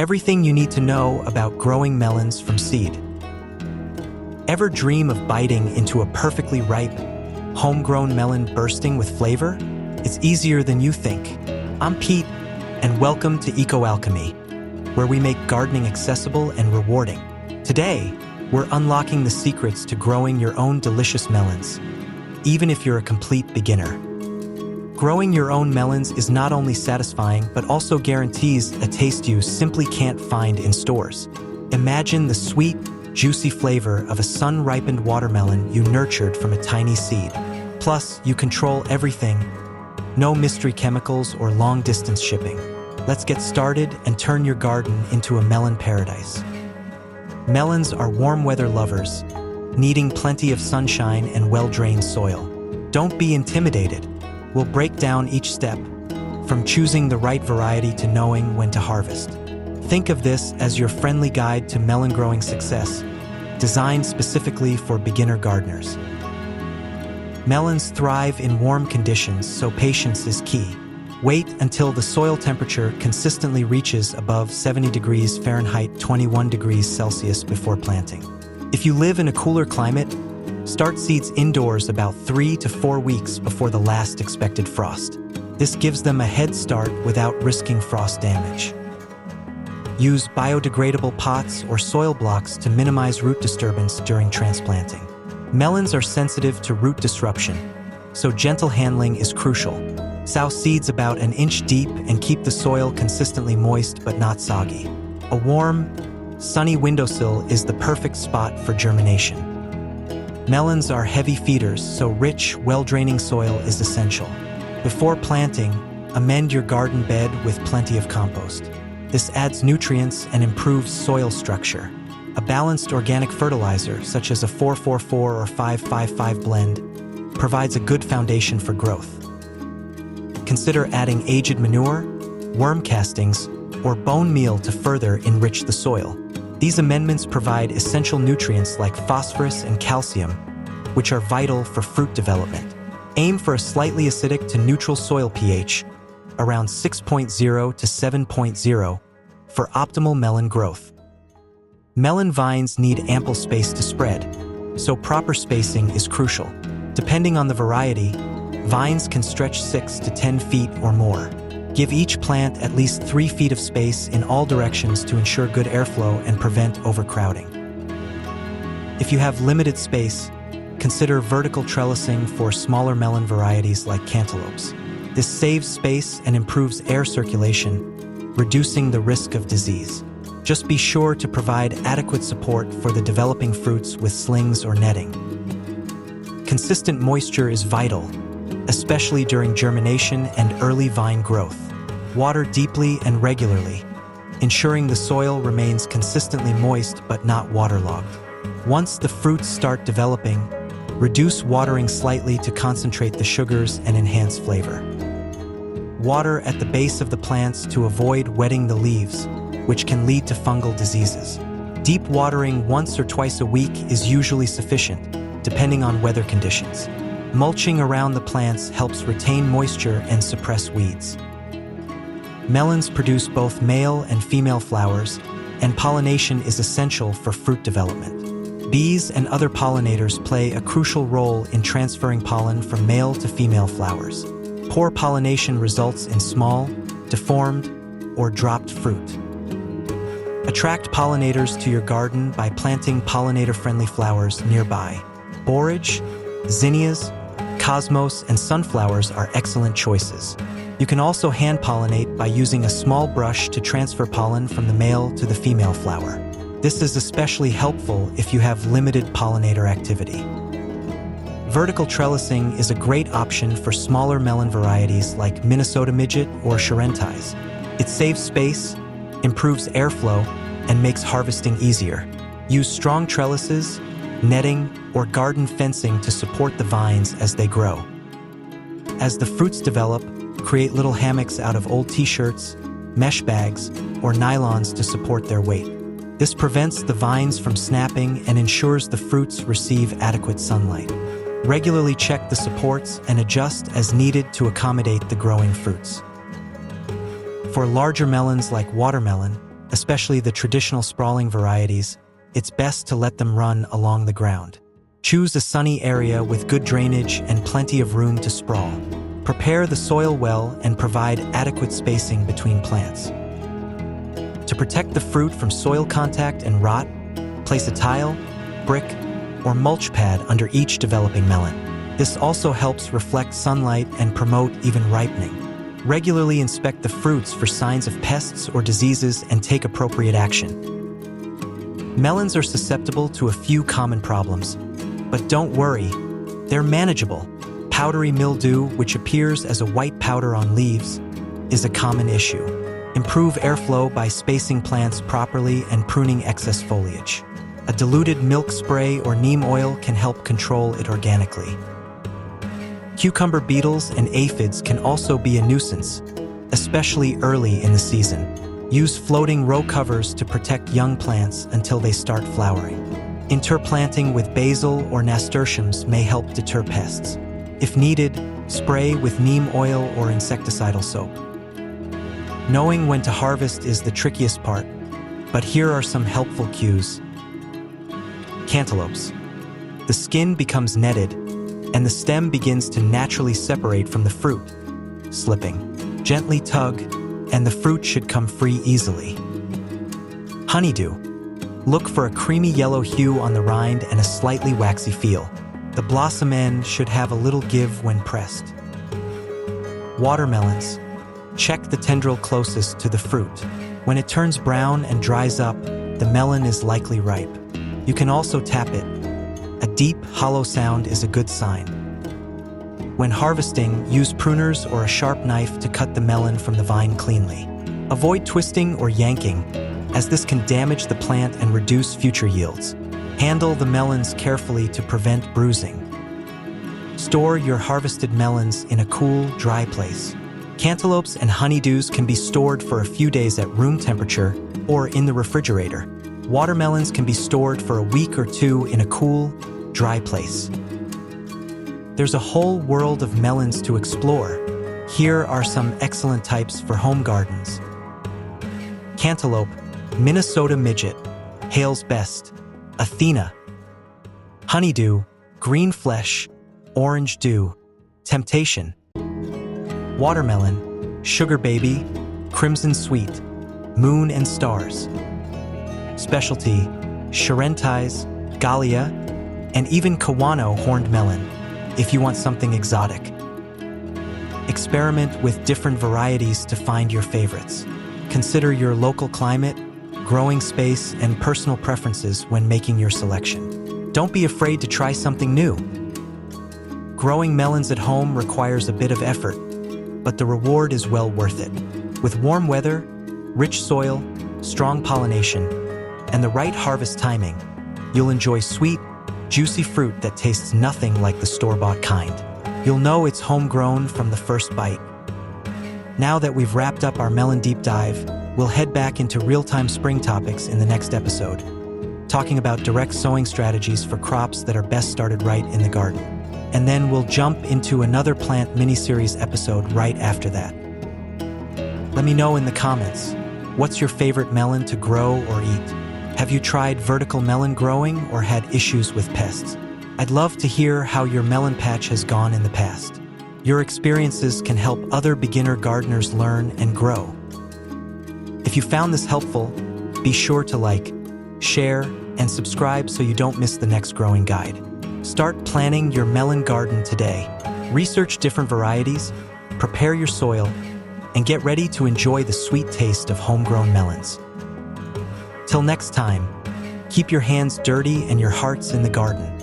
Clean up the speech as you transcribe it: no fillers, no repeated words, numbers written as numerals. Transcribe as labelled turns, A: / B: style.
A: Everything you need to know about growing melons from seed. Ever dream of biting into a perfectly ripe, homegrown melon bursting with flavor? It's easier than you think. I'm Pete, and welcome to Eco Alchemy, where we make gardening accessible and rewarding. Today, we're unlocking the secrets to growing your own delicious melons, even if you're a complete beginner. Growing your own melons is not only satisfying, but also guarantees a taste you simply can't find in stores. Imagine the sweet, juicy flavor of a sun-ripened watermelon you nurtured from a tiny seed. Plus, you control everything. No mystery chemicals or long-distance shipping. Let's get started and turn your garden into a melon paradise. Melons are warm weather lovers, needing plenty of sunshine and well-drained soil. Don't be intimidated. We'll break down each step, from choosing the right variety to knowing when to harvest. Think of this as your friendly guide to melon growing success, designed specifically for beginner gardeners. Melons thrive in warm conditions, so patience is key. Wait until the soil temperature consistently reaches above 70 degrees Fahrenheit, 21 degrees Celsius before planting. If you live in a cooler climate, start seeds indoors about 3 to 4 weeks before the last expected frost. This gives them a head start without risking frost damage. Use biodegradable pots or soil blocks to minimize root disturbance during transplanting. Melons are sensitive to root disruption, so gentle handling is crucial. Sow seeds about an inch deep and keep the soil consistently moist but not soggy. A warm, sunny windowsill is the perfect spot for germination. Melons are heavy feeders, so rich, well-draining soil is essential. Before planting, amend your garden bed with plenty of compost. This adds nutrients and improves soil structure. A balanced organic fertilizer, such as a 4-4-4 or 5-5-5 blend, provides a good foundation for growth. Consider adding aged manure, worm castings, or bone meal to further enrich the soil. These amendments provide essential nutrients like phosphorus and calcium, which are vital for fruit development. Aim for a slightly acidic to neutral soil pH, around 6.0 to 7.0, for optimal melon growth. Melon vines need ample space to spread, so proper spacing is crucial. Depending on the variety, vines can stretch 6 to 10 feet or more. Give each plant at least 3 feet of space in all directions to ensure good airflow and prevent overcrowding. If you have limited space, consider vertical trellising for smaller melon varieties like cantaloupes. This saves space and improves air circulation, reducing the risk of disease. Just be sure to provide adequate support for the developing fruits with slings or netting. Consistent moisture is vital, especially during germination and early vine growth. Water deeply and regularly, ensuring the soil remains consistently moist but not waterlogged. Once the fruits start developing, reduce watering slightly to concentrate the sugars and enhance flavor. Water at the base of the plants to avoid wetting the leaves, which can lead to fungal diseases. Deep watering once or twice a week is usually sufficient, depending on weather conditions. Mulching around the plants helps retain moisture and suppress weeds. Melons produce both male and female flowers, and pollination is essential for fruit development. Bees and other pollinators play a crucial role in transferring pollen from male to female flowers. Poor pollination results in small, deformed, or dropped fruit. Attract pollinators to your garden by planting pollinator-friendly flowers nearby. Borage, zinnias, cosmos, and sunflowers are excellent choices. You can also hand pollinate by using a small brush to transfer pollen from the male to the female flower. This is especially helpful if you have limited pollinator activity. Vertical trellising is a great option for smaller melon varieties like Minnesota Midget or Charentais. It saves space, improves airflow, and makes harvesting easier. Use strong trellises, netting, or garden fencing to support the vines as they grow. As the fruits develop, create little hammocks out of old t-shirts, mesh bags, or nylons to support their weight. This prevents the vines from snapping and ensures the fruits receive adequate sunlight. Regularly check the supports and adjust as needed to accommodate the growing fruits. For larger melons like watermelon, especially the traditional sprawling varieties, it's best to let them run along the ground. Choose a sunny area with good drainage and plenty of room to sprawl. Prepare the soil well and provide adequate spacing between plants. To protect the fruit from soil contact and rot, place a tile, brick, or mulch pad under each developing melon. This also helps reflect sunlight and promote even ripening. Regularly inspect the fruits for signs of pests or diseases and take appropriate action. Melons are susceptible to a few common problems, but don't worry, they're manageable. Powdery mildew, which appears as a white powder on leaves, is a common issue. Improve airflow by spacing plants properly and pruning excess foliage. A diluted milk spray or neem oil can help control it organically. Cucumber beetles and aphids can also be a nuisance, especially early in the season. Use floating row covers to protect young plants until they start flowering. Interplanting with basil or nasturtiums may help deter pests. If needed, spray with neem oil or insecticidal soap. Knowing when to harvest is the trickiest part, but here are some helpful cues. Cantaloupes. The skin becomes netted, and the stem begins to naturally separate from the fruit. Slipping. Gently tug, and the fruit should come free easily. Honeydew. Look for a creamy yellow hue on the rind and a slightly waxy feel. The blossom end should have a little give when pressed. Watermelons. Check the tendril closest to the fruit. When it turns brown and dries up, the melon is likely ripe. You can also tap it. A deep, hollow sound is a good sign. When harvesting, use pruners or a sharp knife to cut the melon from the vine cleanly. Avoid twisting or yanking, as this can damage the plant and reduce future yields. Handle the melons carefully to prevent bruising. Store your harvested melons in a cool, dry place. Cantaloupes and honeydews can be stored for a few days at room temperature or in the refrigerator. Watermelons can be stored for a week or two in a cool, dry place. There's a whole world of melons to explore. Here are some excellent types for home gardens. Cantaloupe, Minnesota Midget, Hale's Best, Athena. Honeydew, Green Flesh, Orange Dew, Temptation. Watermelon, Sugar Baby, Crimson Sweet, Moon and Stars. Specialty, Charentais, Gallia, and even Kawano horned melon, if you want something exotic. Experiment with different varieties to find your favorites. Consider your local climate, growing space, and personal preferences when making your selection. Don't be afraid to try something new. Growing melons at home requires a bit of effort, but the reward is well worth it. With warm weather, rich soil, strong pollination, and the right harvest timing, you'll enjoy sweet, juicy fruit that tastes nothing like the store-bought kind. You'll know it's homegrown from the first bite. Now that we've wrapped up our melon deep dive, we'll head back into real-time spring topics in the next episode, talking about direct sowing strategies for crops that are best started right in the garden. And then we'll jump into another plant mini-series episode right after that. Let me know in the comments, what's your favorite melon to grow or eat? Have you tried vertical melon growing or had issues with pests? I'd love to hear how your melon patch has gone in the past. Your experiences can help other beginner gardeners learn and grow. If you found this helpful, be sure to like, share, and subscribe so you don't miss the next growing guide. Start planning your melon garden today. Research different varieties, prepare your soil, and get ready to enjoy the sweet taste of homegrown melons. Till next time, keep your hands dirty and your hearts in the garden.